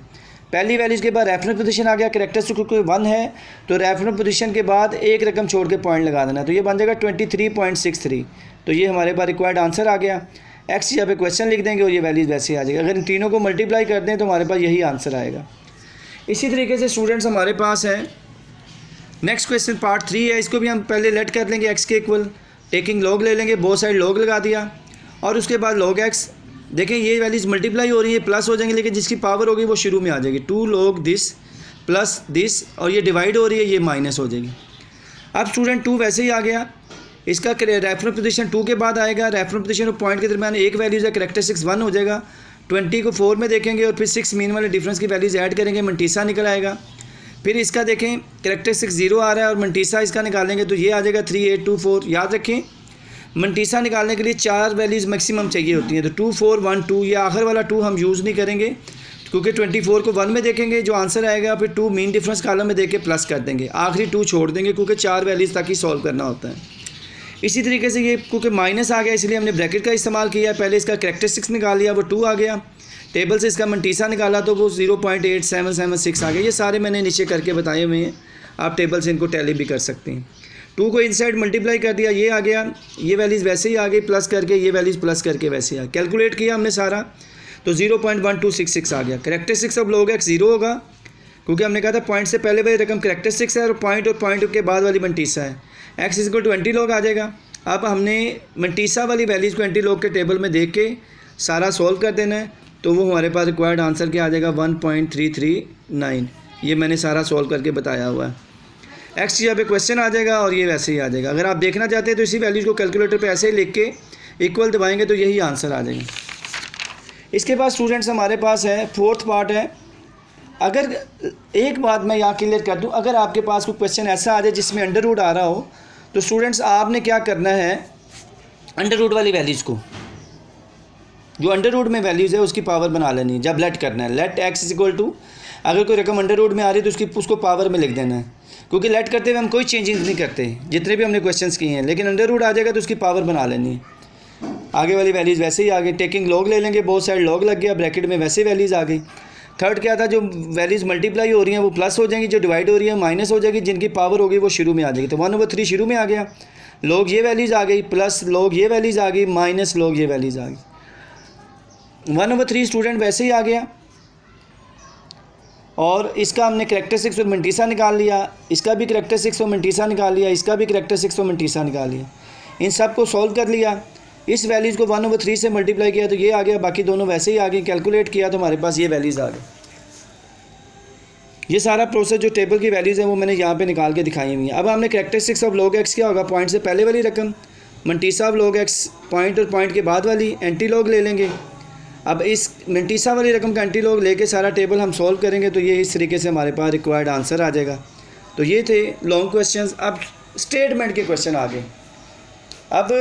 पहली वैल्यूज़ के बाद रेफरेंस पोजीशन आ गया, करैक्टरिस्टिक कोई 1 है तो रेफरेंस पोजीशन के बाद एक रकम छोड़ के पॉइंट लगा देना, तो ये बन जाएगा 23.63। तो ये हमारे पास रिक्वायर्ड आंसर आ गया। एक्स यहाँ पे क्वेश्चन लिख देंगे और ये वैल्यूज़ वैसे आ जाएगा। अगर इन तीनों को मल्टीप्लाई कर दें तो हमारे पास यही आंसर आएगा। इसी तरीके से स्टूडेंट्स हमारे पास है नेक्स्ट क्वेश्चन पार्ट 3 है, इसको भी हम पहले लेट कर लेंगे एक्स के इक्वल। टेकिंग लॉग ले लेंगे, बोथ साइड लॉग लगा दिया और उसके बाद log x। देखें ये वैल्यूज़ मल्टीप्लाई हो रही है, प्लस हो जाएंगे, लेकिन जिसकी पावर होगी वो शुरू में आ जाएगी। 2 log दिस प्लस दिस, और ये डिवाइड हो रही है, ये माइनस हो जाएगी। अब स्टूडेंट 2 वैसे ही आ गया, इसका रेफरेंस पोजीशन 2 के बाद आएगा। रेफरेंस पोजीशन और पॉइंट के दरमियान एक वैल्यूज़ है, कैरेक्टरिस्टिक्स 1 हो जाएगा। 20 को 4 में देखेंगे और फिर 6 मीन वाले डिफरेंस की वैल्यूज़ ऐड करेंगे, मंटीसा निकल आएगा। फिर इसका देखें कैरेक्टरिस्टिक्स 0 आ रहा है और मंटीसा इसका निकालेंगे तो ये आ जाएगा 3824। याद रखें मंटीसा निकालने के लिए 4 वैल्यूज़ मैक्सिमम चाहिए होती हैं, तो 2 4 1 2, ये आखिर वाला 2 हम यूज़ नहीं करेंगे क्योंकि 24 को 1 में देखेंगे, जो आंसर आएगा फिर 2 मीन डिफरेंस कॉलम में देख के प्लस कर देंगे, आखिरी 2 छोड़ देंगे क्योंकि 4 वैल्यूज़ तक ही सॉल्व करना होता है। इसी तरीके से ये क्योंकि माइनस आ गया इसलिए हमने ब्रैकेट का इस्तेमाल किया। पहले इसका कैरेक्टरिस्टिक्स निकाल लिया, वो 2 आ गया। टेबल से इसका मंटीसा निकाला तो वो 0.8776 आ गया। ये सारे मैंने नीचे करके बताए हुए हैं, आप टेबल से इनको टैली भी कर सकते हैं। 2 को इनसाइड मल्टीप्लाई कर दिया, ये आ गया, ये वैल्यूज़ वैसे ही आ गई प्लस करके, ये वैल्यूज़ प्लस करके वैसे आ, कैलकुलेट किया हमने सारा तो 0.1266 आ गया। कैरेक्टरिस्टिक्स अब log x 0 होगा क्योंकि हमने कहा था पॉइंट से पहले वाली रकम कैरेक्टरिस्टिक्स है और पॉइंट के बाद वाली मंटीसा है। x = 20 log आ जाएगा। अब हमने मंटीसा वाली वैल्यूज़ को 20 log के टेबल में देख के सारा सॉल्व कर देना है, तो वो हमारे पास रिक्वायर्ड आंसर क्या आ जाएगा 1.339। ये मैंने सारा सॉल्व करके बताया हुआ है। एक्स यहाँ पे क्वेश्चन आ जाएगा और ये वैसे ही आ जाएगा। अगर आप देखना चाहते हैं तो इसी वैल्यूज़ को कैलकुलेटर पे ऐसे ही लिख के इक्वल दबाएंगे तो यही आंसर आ जाएगा। इसके बाद स्टूडेंट्स हमारे पास है 4th पार्ट है। अगर एक बात मैं यहाँ क्लियर कर दूँ, अगर आपके पास कोई क्वेश्चन ऐसा आ जाए जिसमें अंडर रूट आ रहा हो तो स्टूडेंट्स आपने क्या करना है, अंडर रूट वाली वैल्यूज़ को, जो अंडर रूट में वैल्यूज़ है उसकी पावर बना लेनी है। जब लेट करना है, लेट x = अगर कोई रकम अंडर रूट में आ रही है तो उसको पावर में लिख देना है, क्योंकि लेट करते हुए हम कोई चेंजिंग नहीं करते जितने भी हमने क्वेश्चंस किए हैं, लेकिन अंडर रूट आ जाएगा तो उसकी पावर बना लेनी है। आगे वाली वैल्यूज़ वैसे ही आ गई। टेकिंग लॉग ले लेंगे, बोथ साइड लॉग लग गया, ब्रैकेट में वैसे वैल्यूज़ आ गई। थर्ड क्या था, जो वैल्यूज़ मल्टीप्लाई हो रही हैं वो प्लस हो जाएंगी, जो डिवाइड हो रही है माइनस हो जाएगी, जिनकी पावर होगी वो शुरू में आ जाएगी। तो 1/3 शुरू में आ गया, लॉग ये वैल्यूज़ आ गई, प्लस लॉग ये वैल्यूज़ आ गई, माइनस लॉग ये वैल्यूज़ आ गई। 1/3 स्टूडेंट वैसे ही आ गया। और इसका हमने कैरेक्टरिस्टिक्स और मंटीसा निकाल लिया, इसका भी कैरेक्टरिस्टिक्स और मंटीसा निकाल लिया, इसका भी कैरेक्टरिस्टिक्स और मंटीसा निकाल लिया। इन सब को सॉल्व कर लिया, इस वैल्यूज़ को 1/3 से मल्टीप्लाई किया तो ये आ गया, बाकी दोनों वैसे ही आ गए। कैलकुलेट किया तो हमारे पास ये वैल्यूज़ आ गई। ये सारा प्रोसेस जो टेबल की वैल्यूज़ है वो मैंने यहाँ पे निकाल के दिखाई हुई है। अब हमने कैरेक्टरिस्टिक्स ऑफ log x क्या होगा, पॉइंट से पहले वाली रकम, मंटीसा ऑफ log x पॉइंट और पॉइंट के बाद वाली, एंटी लॉग ले लेंगे। अब इस मंटीसा वाली रकम का एंटी लॉग लेके सारा टेबल हम सॉल्व करेंगे तो ये इस तरीके से हमारे पास रिक्वायर्ड आंसर आ जाएगा। तो ये थे लॉन्ग क्वेश्चंस। अब स्टेटमेंट के क्वेश्चन आ गए। अब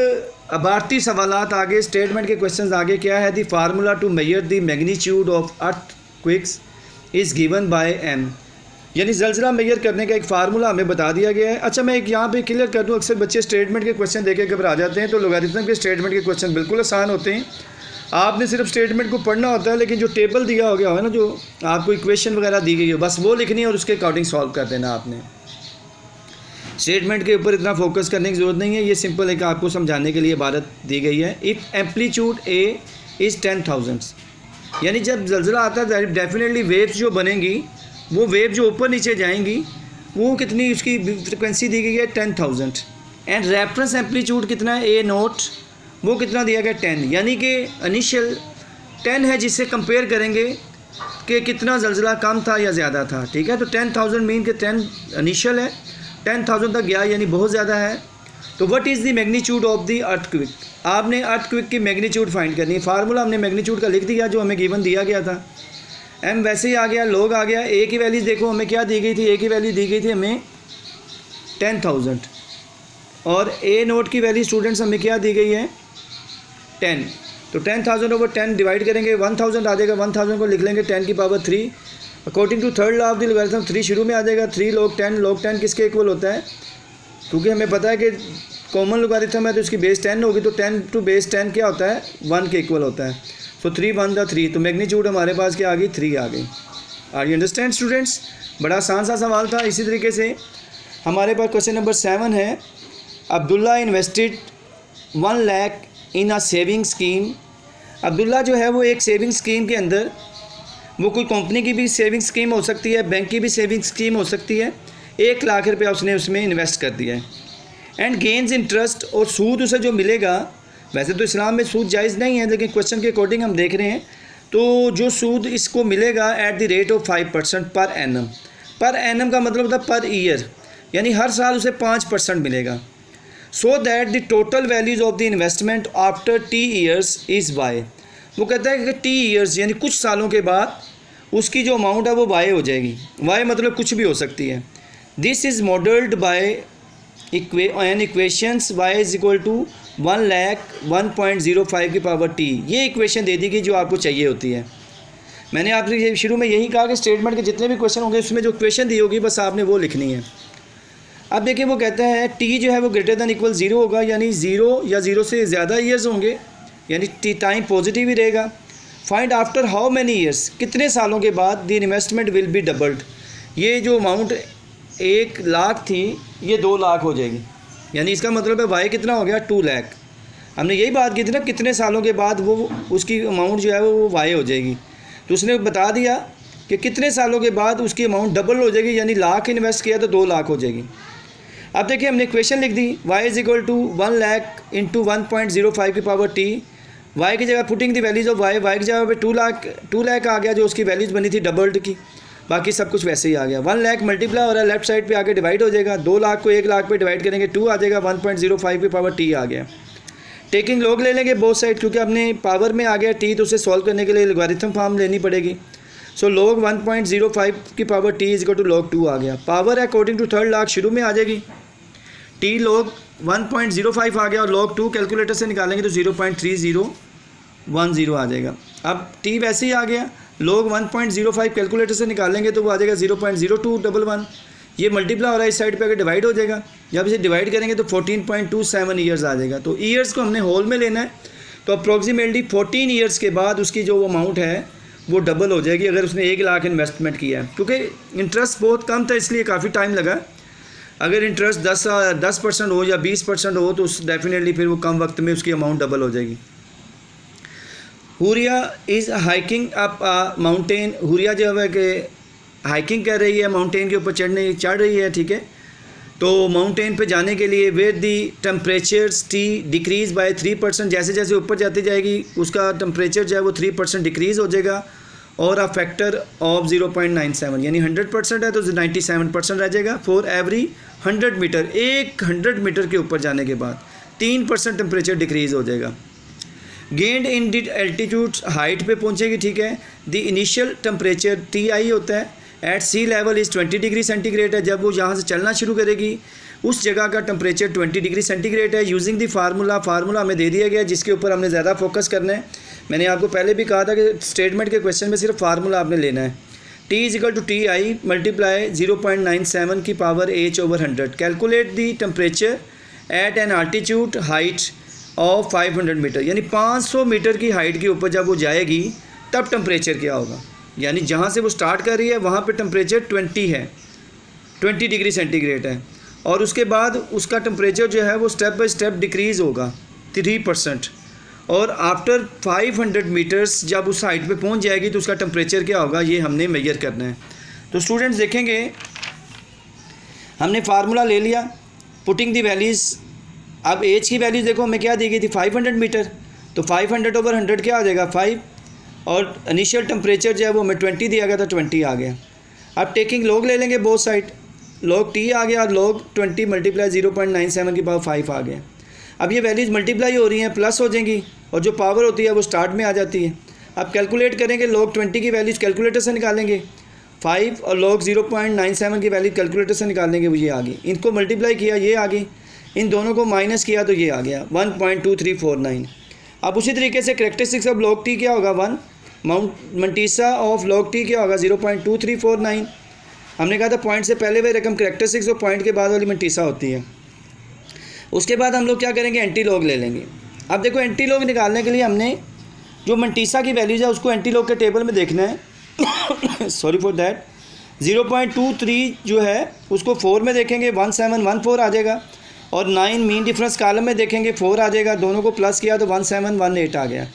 अबारती सवालात आगे, स्टेटमेंट के क्वेश्चन आगे क्या है। The formula to measure the magnitude of earthquakes is given by M, यानी ज़लज़ला मेजर करने का एक फार्मूला हमें बता दिया गया है। अच्छा मैं एक यहाँ पे क्लियर कर दूँ, अक्सर बच्चे स्टेटमेंट के क्वेश्चन देके घबरा जाते हैं, तो लोगारिथम के स्टेटमेंट के क्वेश्चन बिल्कुल आसान होते हैं। आपने सिर्फ स्टेटमेंट को पढ़ना होता है, लेकिन जो टेबल दिया हो गया है ना, जो आपको इक्वेशन वगैरह दी गई हो, बस वो लिखनी है और उसके अकॉर्डिंग सॉल्व कर देना आपने। स्टेटमेंट के ऊपर इतना फोकस करने की ज़रूरत नहीं है, ये सिंपल एक आपको समझाने के लिए इबारत दी गई है। इफ़ एम्पलीट्यूड ए इज़ 10,000, यानी जब ज़लज़ला आता है डेफिनेटली वेव्स जो बनेंगी, वो वेव जो ऊपर नीचे जाएंगी वो कितनी, उसकी फ्रिक्वेंसी दी गई है 10,000। एंड रेफरेंस एम्पलीट्यूड कितना है, ए नोट, वो कितना दिया गया 10, यानी कि इनिशियल 10 है जिससे कंपेयर करेंगे कि कितना ज़लज़ला कम था या ज़्यादा था। ठीक है, तो 10,000 मीन के 10 इनिशियल है, 10,000 तक गया यानी बहुत ज़्यादा है। तो what is the magnitude of the earthquake, आपने अर्थक्वेक की मैग्नीट्यूड फाइंड करनी है। फार्मूला हमने मैग्नीट्यूड का लिख दिया जो हमें गिवन दिया गया था। एम वैसे ही आ गया, लॉग आ गया। ए की वैल्यूज़ देखो हमें क्या दी गई थी, ए की वैल्यू दी गई थी हमें 10,000 और ए नोट की वैल्यू स्टूडेंट्स हमें क्या दी गई है 10। तो 10,000/10 डिवाइड करेंगे 1000 आ जाएगा, 1000 को लिख लेंगे 10 की power 3। According to third law of the logarithm 3 शुरू में आ जाएगा। 3 log 10 किसके इक्वल होता है, क्योंकि हमें पता है कि कॉमन लॉगरिथम है तो इसकी बेस 10 होगी, तो 10 to base 10 क्या होता है 1 के इक्वल होता है। तो 3 1 था 3, तो मैग्नीट्यूड हमारे पास क्या आ गई 3 आ गई। आर यू अंडरस्टैंड स्टूडेंट्स, बड़ा आसान सा सवाल था। इसी तरीके से हमारे पास क्वेश्चन नंबर 7 है। Abdullah invested 1 lakh in a saving scheme. Abdullah जो है वो एक सेविंग स्कीम के अंदर, वो कोई कंपनी की भी सेविंग स्कीम हो सकती है, बैंक की भी सेविंग स्कीम हो सकती है, 1 लाख रुपया उसने उसमें इन्वेस्ट कर दिया है। एंड गेन्स इंटरेस्ट, और सूद उसे जो मिलेगा, वैसे तो इस्लाम में सूद जायज़ नहीं है, लेकिन क्वेश्चन के अकॉर्डिंग हम देख रहे हैं, तो जो सूद इसको मिलेगा at the rate of 5% per annum. Per annum का मतलब होता है पर ईयर, यानी हर साल उसे 5% मिलेगा। So that the total values of the investment after T years is why. वो कहता है कि टी ईयर्स यानी कुछ सालों के बाद उसकी जो अमाउंट है वो वाई हो जाएगी। वाई मतलब कुछ भी हो सकती है। This is modelled by an equations Y is equal to 1,01.05 की पावर टी। ये इक्वेशन दे दी गई जो आपको चाहिए होती है। मैंने आपसे शुरू में यही कहा कि स्टेटमेंट के जितने भी क्वेश्चन होंगे उसमें जो इक्वेशन दी होगी बस आपने वो लिखनी है। अब देखिए वो कहता है टी जो है वो ग्रेटर दैन इक्वल 0 होगा, यानी 0 या 0 से ज़्यादा ईयर्स होंगे, यानी टी टाइम पॉजिटिव ही रहेगा। Find after how many years, कितने सालों के बाद the investment will be doubled. ये जो अमाउंट 1 लाख थी ये 2 लाख हो जाएगी, यानी इसका मतलब है वाई कितना हो गया 2 लाख। हमने यही बात की थी ना, कितने सालों के बाद वो उसकी अमाउंट जो है वो वाई हो जाएगी, तो उसने बता दिया कि कितने सालों के बाद उसकी अमाउंट डबल हो जाएगी, यानी लाख इन्वेस्ट किया तो 2 लाख हो जाएगी। अब देखिए हमने इक्वेशन लिख दी, Y is equal to 1 lakh into 1.05 की पावर टी। वाई की जगह putting the values of Y, Y की जगह पे 2 लाख आ गया जो उसकी वैल्यूज़ बनी थी डबल्ड की, बाकी सब कुछ वैसे ही आ गया। 1 लाख मल्टीप्लाई हो रहा है, लेफ्ट साइड पे आके डिवाइड हो जाएगा, 2 लाख को 1 लाख पे डिवाइड करेंगे 2 आ जाएगा, 1.05 की पावर टी आ गया। टेकिंग लॉग ले लेंगे बोथ साइड, क्योंकि हमने पावर में आ गया टी तो उसे सॉल्व करने के लिए लॉगरिथम फॉर्म लेनी पड़ेगी। सो लॉग 1.05 की power T is equal to log 2 आ गया। Power according to third law शुरू में आ जाएगी, टी लॉग 1.05 आ गया और लॉग 2 कैलकुलेटर से निकालेंगे तो 0.3010 आ जाएगा। अब टी वैसे ही आ गया, लॉग 1.05 कैलकुलेटर से निकालेंगे तो वो आ जाएगा 0.0211। ये मल्टीप्लाई हो रहा है, इस साइड पे अगर डिवाइड हो जाएगा, जब इसे डिवाइड करेंगे तो 14.27 ईयर्स आ जाएगा। तो ईयर्स को हमने होल में लेना है, तो अप्रॉक्सीमेटली 14 ईयर्स के बाद उसकी जो अमाउंट है वो डबल हो जाएगी अगर उसने 1 लाख इन्वेस्टमेंट किया है। क्योंकि इंटरेस्ट बहुत कम था इसलिए काफ़ी टाइम लगा। अगर इंटरेस्ट 10% हो या 20% हो तो उस डेफिनेटली फिर वो कम वक्त में उसकी अमाउंट डबल हो जाएगी। Huriya is hiking up mountain. Huriya जो है कि हाइकिंग कर रही है, माउंटेन के ऊपर चढ़ रही है, ठीक है। तो माउंटेन पे जाने के लिए where the temperatures T decreases by 3%, जैसे जैसे ऊपर जाती जाएगी उसका टेम्परेचर जो है वो 3% डिक्रीज़ हो जाएगा, और अ फैक्टर ऑफ 0.97, यानी 100% है तो 97% रह जाएगा फॉर एवरी 100 मीटर। 100 मीटर के ऊपर जाने के बाद 3% टेम्परेचर डिक्रीज़ हो जाएगा। गेंड इन द एल्टीट्यूड, हाइट पे पहुंचेगी, ठीक है। The initial temperature T I होता है at sea level is 20 degree centigrade है। जब वो यहाँ से चलना शुरू करेगी उस जगह का टेम्परेचर 20 डिग्री सेंटीग्रेड है। यूजिंग द फार्मूला हमें दे दिया गया जिसके ऊपर हमने ज़्यादा फोकस करना है। मैंने आपको पहले भी कहा था कि स्टेटमेंट के क्वेश्चन में सिर्फ फार्मूला आपने लेना है। T is equal to T I multiply 0.97 की power H over 100। Calculate the temperature at an altitude height of 500 metre, यानी 500 मीटर की हाइट के ऊपर जब वो जाएगी तब टेम्परेचर क्या होगा। यानी जहाँ से वो स्टार्ट कर रही है वहाँ पे टेम्परेचर 20 है, 20 डिग्री सेंटीग्रेड है, और उसके बाद उसका टेम्परेचर जो है वो स्टेप बाय स्टेप डिक्रीज़ होगा 3%, और आफ्टर 500 मीटर्स जब उस हाइट पे पहुंच जाएगी तो उसका टेम्परेचर क्या होगा ये हमने मेजर करना है। तो स्टूडेंट्स देखेंगे हमने फार्मूला ले लिया, पुटिंग दी वैल्यूज़। अब एज की वैल्यूज़ देखो हमें क्या दी गई थी 500 मीटर, तो 500 ओवर 100 क्या आ जाएगा 5, और इनिशियल टेम्परेचर जो है वो हमें 20 दिया गया था, 20 आ गया। अब टेकिंग लॉग ले लेंगे बोथ साइड, लॉग टी आ गया और लॉग 20 मल्टीप्लाई 0.97 की पावर 5 आ गया। अब ये वैल्यूज़ मल्टीप्लाई हो रही हैं, प्लस हो जाएंगी, और जो पावर होती है वो स्टार्ट में आ जाती है। अब कैलकुलेट करेंगे, लॉग 20 की वैल्यूज़ कैलकुलेटर से निकालेंगे 5, और लॉग 0.97 की वैल्यू कैलकुलेटर से निकालेंगे वो ये आ गई। इनको मल्टीप्लाई किया ये आ गई, इन दोनों को माइनस किया तो ये आ गया 1.2349। अब उसी तरीके से करेक्टरिस्टिक्स ऑफ लॉग टी क्या होगा 1, मंटीसा ऑफ लॉग टी क्या होगा 0.2349। हमने कहा था पॉइंट से पहले वही रकम करेक्टरिस्टिक्स और पॉइंट के बाद वाली मंटीसा होती है। उसके बाद हम लोग क्या करेंगे एंटी लॉग ले लेंगे। अब देखो एंटी लॉग निकालने के लिए हमने जो मंटीसा की वैल्यूज़ है उसको एंटी लॉग के टेबल में देखना है सॉरी फॉर दैट। 0.23 जो है उसको 4 में देखेंगे 1714 आ जाएगा, और 9 मीन डिफरेंस कॉलम में देखेंगे 4 आ जाएगा, दोनों को प्लस किया तो 1718 आ गया।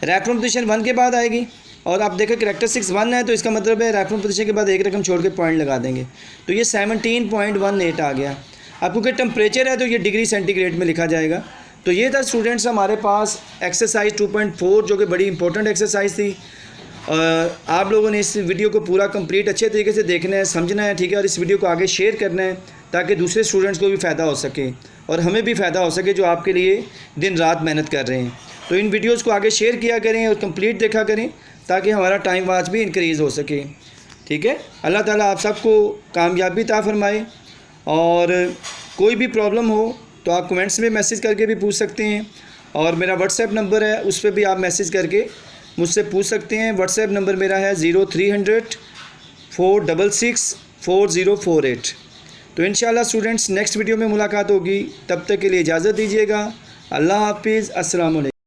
रेफरेंस पोजीशन 1 के बाद आएगी, और आप देखें करेक्टरिस्टिक्स 1 है तो इसका मतलब है रेफरेंस पोजीशन के बाद एक रकम छोड़ के पॉइंट लगा देंगे, तो ये 17.18 आ गया। आपको कि टेम्परेचर है तो ये डिग्री सेंटीग्रेड में लिखा जाएगा। तो ये था स्टूडेंट्स हमारे पास एक्सरसाइज 2.4 जो कि बड़ी इंपॉर्टेंट एक्सरसाइज थी। आप लोगों ने इस वीडियो को पूरा कंप्लीट अच्छे तरीके से देखना है, समझना है, ठीक है, और इस वीडियो को आगे शेयर करना है ताकि दूसरे स्टूडेंट्स को भी फ़ायदा हो सके और हमें भी फ़ायदा हो सके जो आपके लिए दिन रात मेहनत कर रहे हैं। तो इन वीडियोज़ को आगे शेयर किया करें और कंप्लीट देखा करें ताकि हमारा टाइम वाच भी इंक्रीज़ हो सके, ठीक है। अल्लाह ताला आप सबको कामयाबी अता फरमाए। और कोई भी प्रॉब्लम हो तो आप कमेंट्स में मैसेज करके भी पूछ सकते हैं और मेरा व्हाट्सएप नंबर है, उस पर भी आप मैसेज करके मुझसे पूछ सकते हैं। व्हाट्सएप नंबर मेरा है 0300 466 4048। तो इंशाल्लाह स्टूडेंट्स नेक्स्ट वीडियो में मुलाकात होगी, तब तक के लिए इजाज़त दीजिएगा। अल्लाह हाफिज़, अस्सलाम वालेकुम।